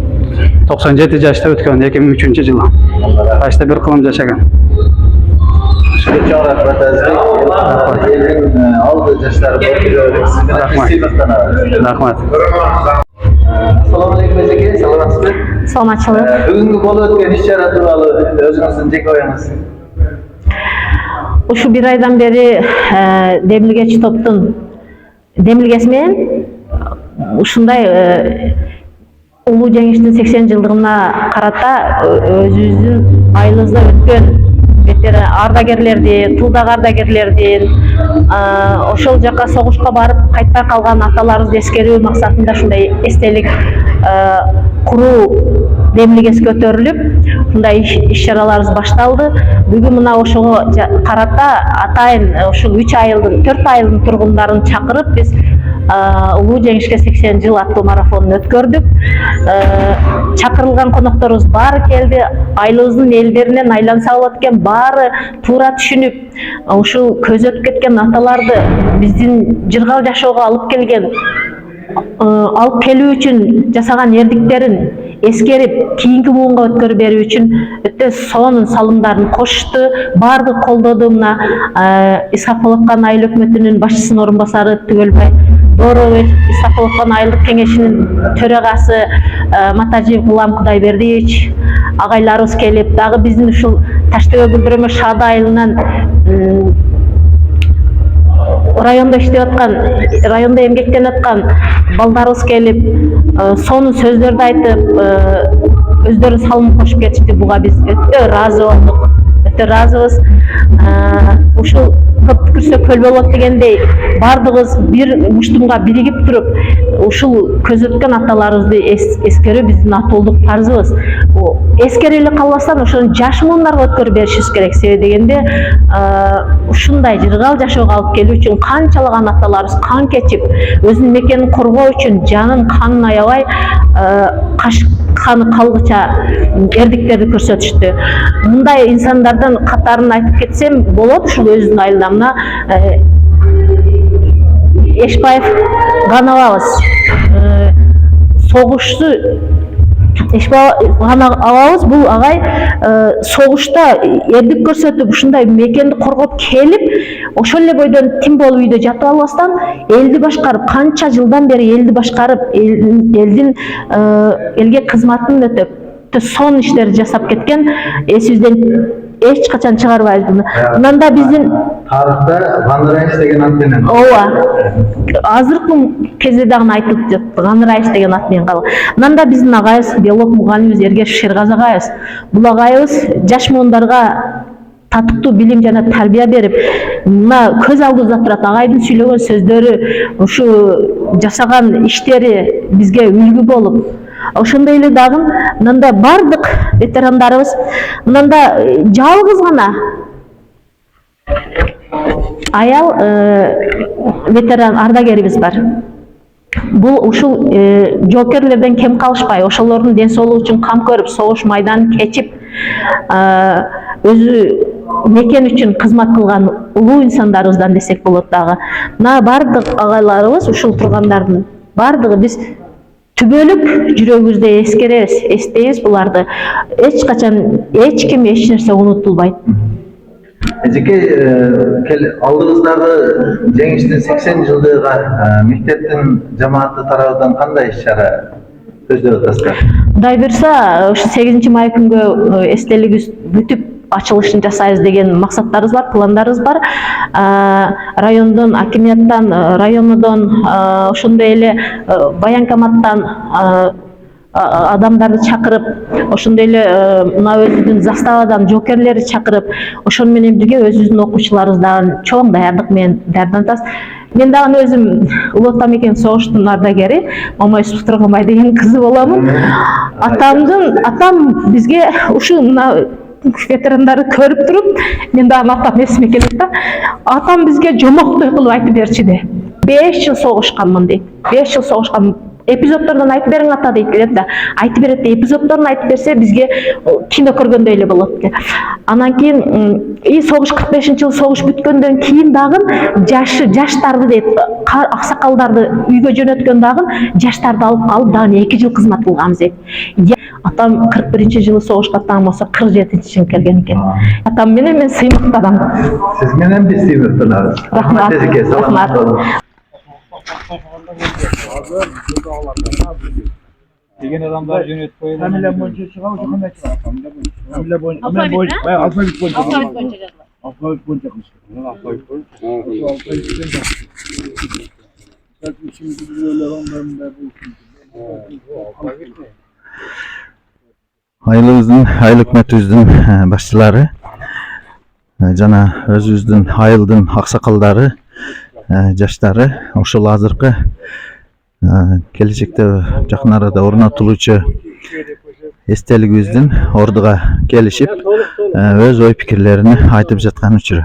97 жашта өткөн 2003-жылы. Кайста бир кылым жашаган. Чоң рахмат Азизбек. Элдин алды жаштары Рахмат. Assalamu alaikum эжеке, саламатсызбы? Саламатчылык. Бүгүнкү болуп өткөн иш-чара тууралуу өзүңүздүн жеке оюңуз. Ушу бир айдан бери демилгечи топтун демилгеси менен ушундай улуу жеңиштин 80 жылдыгына карата өзүбүздүн айылыбызда өткөн ардагерлердин, тылдагы ардагерлердин, ошол жака согушка барып кайтпай калган аталарыбызды эскерүү максатында ушундай эстелик куруу демилгеси көтөрүлүп, ушундай иш-чараларыбыз башталды. Бүгүн мына ошого карата атайын ушул 4 айылдын тургундарын чакырып биз улуу жеңишке 80 жыл аттуу марафонун өткөрдүк. Чакырылган конокторубуз баары келди. Айылыбыздын элдеринен айланса болот экен, баары туура түшүнүп, ушул көзөтүп кеткен аталарды биздин жыргал жашоого алып келүү үчүн жасаган эрдиктерин эскерип, кийинки буунга өткөрүп берүү үчүн өтө сонун салымдарын кошту, баардык колдоду. Мына Исхак Болоткан айыл өкмөтүнүн башчысынын орун басары Түгөлбай Доорович, Исхак Болоткан айылдык кеңешинин төрагасы Матажиев Улам Кудайбердиевич агайларыбыз келип, дагы биздин ушул Таштөбө Гүлдөрөмө Шаады айылынан райондо иштеп аткан, райондо эмгектенип аткан балдарыбыз келип, сонун сөздөрдү айтып, өздөрү салым кошуп кетишти. Буга биз өтө ыраазы болдук. Өтө ыраазыбыз. Ушул көп пикирсө көл болот дегендей, баардыгыбыз бир муштумга биригип туруп, ушул көзөткөн аталарыбызды эскерүү биздин атуулдук парзыбыз. Эскере эле калбастан ошону жаш муундарга өткөрүп беришибиз керек. Себеби дегенде ушундай жыргал жашоого алып келүү үчүн канчалаган аталарыбыз кан кечип, өзүнүн мекенин коргоо үчүн жанын канын аябай каны калгыча эрдиктерди көрсөтүштү. Мындай инсандардын катарын айтып кетсем болот. Ушул өзүнүн айылында Эшбаев Ганабабыз согушту Ганабабыз бул агай согушта эрдик көрсөтүп, ушундай мекенди коргоп келип, ошол эле бойдон тим болуп үйдө жатып албастан элди башкарып, канча жылдан бери элди башкарып, элге кызматын өтөп, сонун иштерди жасап кеткен. Эсибизден эч качан чыгарбайбыз. Мындан да биздин тарыхта Ганрайс деген ат менен. Ооба. Азыркы кезде дагы айтылып жатты. Ганрайс деген ат менен калган. Мындан да биздин агайыбыз, биолог мугалимибиз Эргеш Шергази агайыбыз. Бул агайыбыз жаш муундарга татыктуу билим жана тарбия берип, мына көз алдыбызда турат. Агайдын сүйлөгөн сөздөрү, ушу жасаган иштери бизге үлгү болуп, Ошондой эле дагы мында бардык ветерандарыбыз мында жалгыз гана аял ветеран ардагерибиз бар. Бул ушул жоокерлерден кем калышпай, ошолордун ден соолугу үчүн кам көрүп, согуш майданын кечип, өзү мекен үчүн кызмат кылган улуу инсандарыбыздан десек болот дагы. Мына бардык агайларыбыз, ушул тургандардын бардыгы биз түбөлүк жүрөгүбүздө эскеребиз, эстейбиз буларды. Эч качан эч ким эч нерсе унутулбайт. Эжеке алдыңыздағы жеңіштің 80 жылдығы мектептің жамааты тарабынан қандай іс-шара көздөп атасыздар? Кудай буйрса, ушу 8 май күнгө эстелигибиз бүтүп ачылышын жасайбыз деген максаттарыбыз бар, пландарыбыз бар. Райондон, акимияттан, районодон, ошондой эле военкоматтан адамдарды чакырып, ошондой эле мына өзүбүздүн заставадан жоокерлерди чакырып, ошону менен бирге өзүбүздүн окуучуларыбыз дагы чоң даярдык менен даярданып атабыз. Мен дагы өзүм Улуу Ата мекен согуштун ардагери, Мамаев Тургунбай деген кызы боламын. Атам бизге ушу мына ветерандарды көрүп туруп, мен дагы атам эсиме келет да. Атам бизге жомоктой кылып айтып берчү де. 5 жыл согушканмын дейт. 5 жыл согушкан. Эпизоддордон айтып бериң ата дейт да. Айтып берет де, эпизоддорун айтып берсе бизге кино көргөндөй эле болот де. Анан кийин согуш 45-жылы согуш бүткөндөн кийин дагы жаштарды дейт, аксакалдарды үйгө жөнөткөн дагы жаштарды алып дагы 2 жыл кызмат кылганбыз дейт. Атам 41-жылы согушка аттанбаса 47-жылы келген экен. Атам менен мен сыймыктадам. Siz менен биз сыймыктанабыз. Рахмат. Эжеке, саламат болуңуз. Деген адамдар жөнөтүп коюлат. Фамилия боюнча чыгабы, жок кандай чыгабы? Фамилия боюнча. Алфавит боюнча. Алфавит боюнча кылыш. Алфавит боюнча. Айылыбыздын, айыл өкмөтүбүздүн башчылары жана өзүбүздүн айылдын аксакалдары, жаштары ошол азыркы келечекте жакын арада орнотулуучу эстелигибиздин ордуга келишип, өз ой пикирлерин айтып жаткан учуру.